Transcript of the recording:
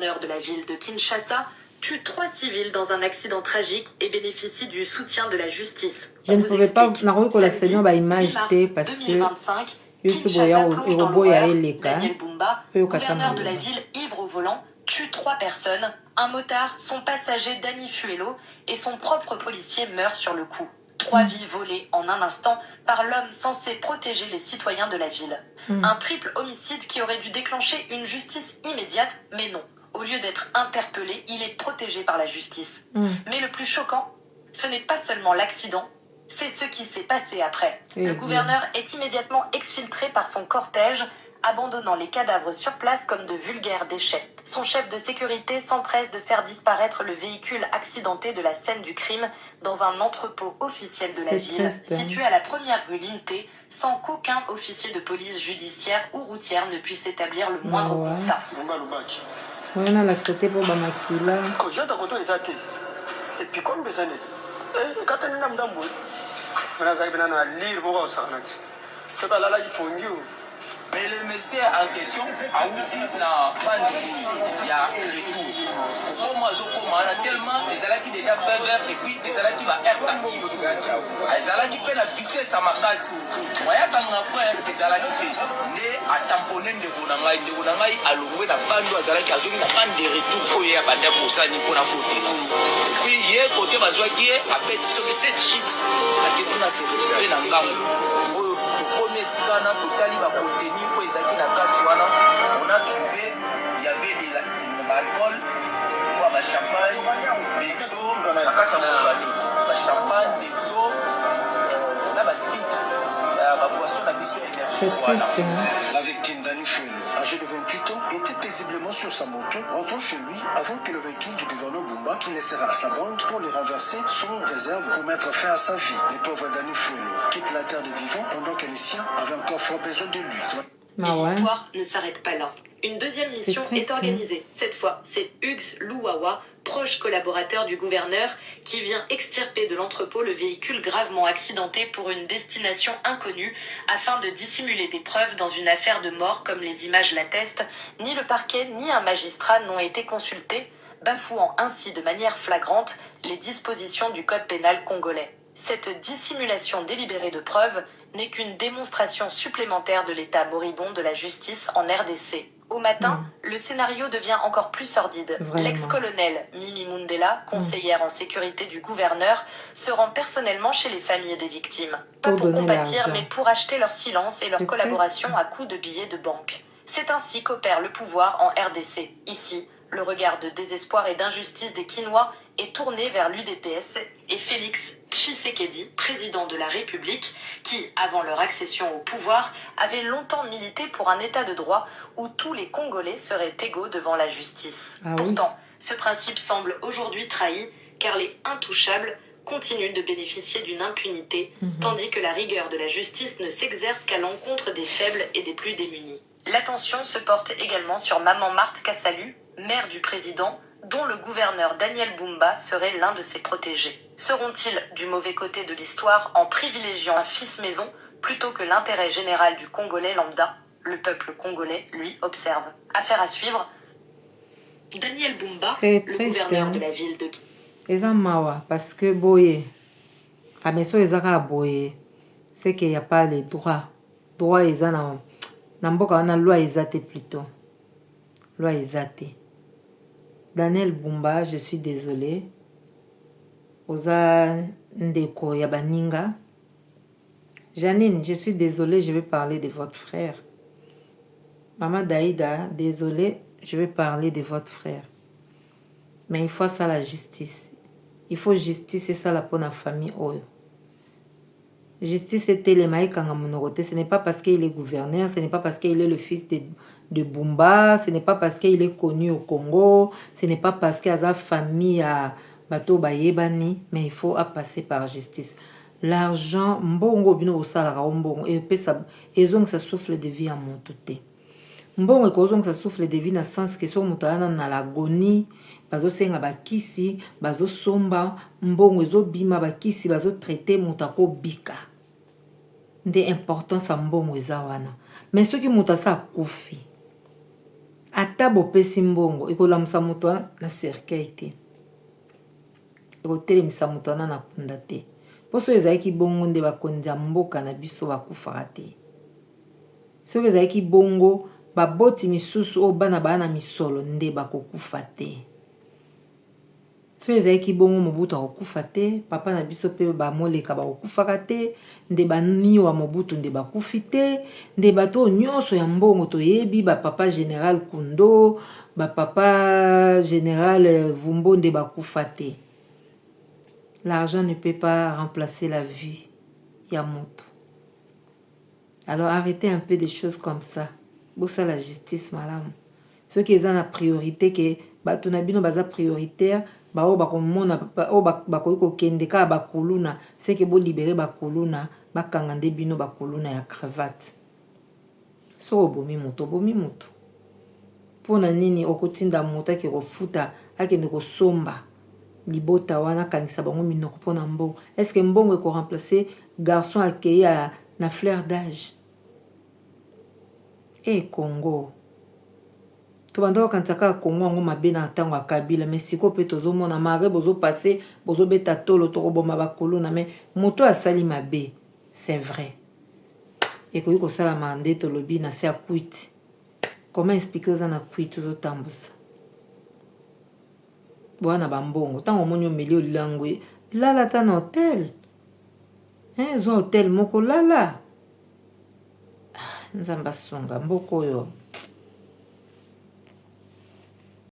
de la ville de Kinshasa tue 3 civils dans un accident tragique et bénéficie du soutien de la justice. Je ne pouvais pas nakoki ba image té parce que YouTube Daniel Bumba, gouverneur de la ville ivre au volant, tue 3 personnes, un motard, son passager Dani Fuelo et son propre policier meurent sur le coup. 3 vies volées en un instant par l'homme censé protéger les citoyens de la ville. Un triple homicide qui aurait dû déclencher une justice immédiate, mais non. Au lieu d'être interpellé, il est protégé par la justice. Mais le plus choquant, ce n'est pas seulement l'accident, c'est ce qui s'est passé après. Le gouverneur est immédiatement exfiltré par son cortège, abandonnant les cadavres sur place comme de vulgaires déchets. Son chef de sécurité s'empresse de faire disparaître le véhicule accidenté de la scène du crime dans un entrepôt officiel de la ville, situé à la première rue Linté, sans qu'aucun officier de police judiciaire ou routière ne puisse établir le moindre constat. Voilà l'accepter pour Bamakila. Mais le monsieur en question a outi na bande ya retour. Comme azokoma tellement des alaki déjà fever et puis des alaki va erta. Azalaki pe na vitesse à makasi. Moya kanga frère des alaki te. Ne a tamponner de bonangai alongwe na bande azalaki azoki na bande de retour ko ya bande pour ça ni pona côté. Puis hier côté bazwaki a bet so 7 sheets a tekuna se pe na ngambo. Sikana totali va contenir pour ezaki na kati wana on a trouvé il y avait de l'alcool ou ba champagne d'exo na kati na ba champagne d'exo na ba speed ba boisson na biso énergie. La victime Dani Fuelo, âgé de 28 ans, était paisiblement sur sa moto, rentrant chez lui avant que le véhicule du gouverneur Bumba, qui laissera à sa bande pour les renverser, son réserve pour mettre fin à sa vie. Les pauvres Dani Fuelo quittent la terre des vivants pendant que les siens avaient encore fort besoin de lui. Mais l'histoire ne s'arrête pas là. Une deuxième mission est organisée. Cette fois, c'est Hugues Louawa, proche collaborateur du gouverneur, qui vient extirper de l'entrepôt le véhicule gravement accidenté pour une destination inconnue, afin de dissimuler des preuves dans une affaire de mort comme les images l'attestent. Ni le parquet ni un magistrat n'ont été consultés, bafouant ainsi de manière flagrante les dispositions du code pénal congolais. Cette dissimulation délibérée de preuves n'est qu'une démonstration supplémentaire de l'état moribond de la justice en RDC. Au matin, le scénario devient encore plus sordide. L'ex-colonel Mimi Mundela, conseillère en sécurité du gouverneur, se rend personnellement chez les familles des victimes. Pas pour compatir, mais pour acheter leur silence et leur collaboration à coups de billets de banque. C'est ainsi qu'opère le pouvoir en RDC. Ici, le regard de désespoir et d'injustice des Kinois est tourné vers l'UDPS et Félix Tshisekedi, président de la République, qui, avant leur accession au pouvoir, avait longtemps milité pour un état de droit où tous les Congolais seraient égaux devant la justice. Pourtant, ce principe semble aujourd'hui trahi, car les intouchables continuent de bénéficier d'une impunité, tandis que la rigueur de la justice ne s'exerce qu'à l'encontre des faibles et des plus démunis. L'attention se porte également sur Maman Marthe Kassalu, mère du président, dont le gouverneur Daniel Bumba serait l'un de ses protégés. Seront-ils du mauvais côté de l'histoire en privilégiant un fils maison plutôt que l'intérêt général du Congolais lambda? Le peuple congolais, lui, observe. Affaire à suivre. Daniel Bumba, le gouverneur de la ville de... Eza mawa, parce que boye, à meso ezaka boye, c'est qu'il n'y a pas les droits. Droits eza na mboka wana loi ezate plutôt. Loi ezate. Daniel Bumba, je suis désolé. Oza ndeko ya baninga. Janine, je suis désolée, je vais parler de votre frère. Maman Daïda, désolée, je vais parler de votre frère. Mais il faut ça la justice. Il faut justice et ça la pour la famille. Justice était les maïs quand ce n'est pas parce qu'il est gouverneur, ce n'est pas parce qu'il est le fils de Bumba, ce n'est pas parce qu'il est connu au Congo, ce n'est pas parce qu'il a sa famille à Bato Bayebani, mais il faut passer par justice. L'argent, mbongo bino osalaka mbongo et puis ça ça souffle de vie à mon touté. Mbongo ekozonga ça souffle de vie na sens que so mutana na l'agonie, bazo senga bakisi, bazo somba, mbongo ezo bima bakisi, bazo traiter mutako bika. De importance à mbongo eza wana. Mais ceux qui muta sa kufi. ata bopesi mbongo ekolamusa moto wana na cercueil te, ekotelemisa moto wana na kunda te. Po soki ezalaki bongo nde bakonzi ya mboka na biso bakufaka te. Soki ezalaki bongo baboti misusu oyo bana baa na misolo nde bakokufa te. Soki ezalaki bongo Mobutu akokufa te, papa na biso pe bamoleka bakokufaka te, nde baniwa Mobutu nde bakufi te, nde bato nyonso ya mbongo toyebi bapapa général Kundo, bapapa général Vumbo nde bakufa te. L'argent ne peut pas remplacer la vie ya moto. Alors arrêtez un peu des choses comme ça. Bossa la justice malamu. Ceux qui ont la priorité que bato na bino baza prioritaire, ba o bakomona o bakoyiko kendeka bakoluna, c'est que bo libérer bakoluna, bakanga nde bino bakoluna ya cravate. So bomi moto. Pona nini okotinda moto ke kofuta akende ko somba libota wana kanisa bango minoko pona mbongo. Est-ce que mbongo eko remplacer garçon accueilli na fleur d'âge? Congo. To banda okantaka Congo ngo mabe na tango akabila, mais siko pe tozo mona mare bozo passer, bozo beta tolo to koboma bakolona, mais moto asali mabe, c'est vrai. Et ko sala mande to lobi na se akuiti. Comment expliquer aux ana kuiti zo tambusa? Bwana bambongo tango monyo milio langwe lala ta na hotel. Zo hotel moko lala. Nzamba songa mboko yo.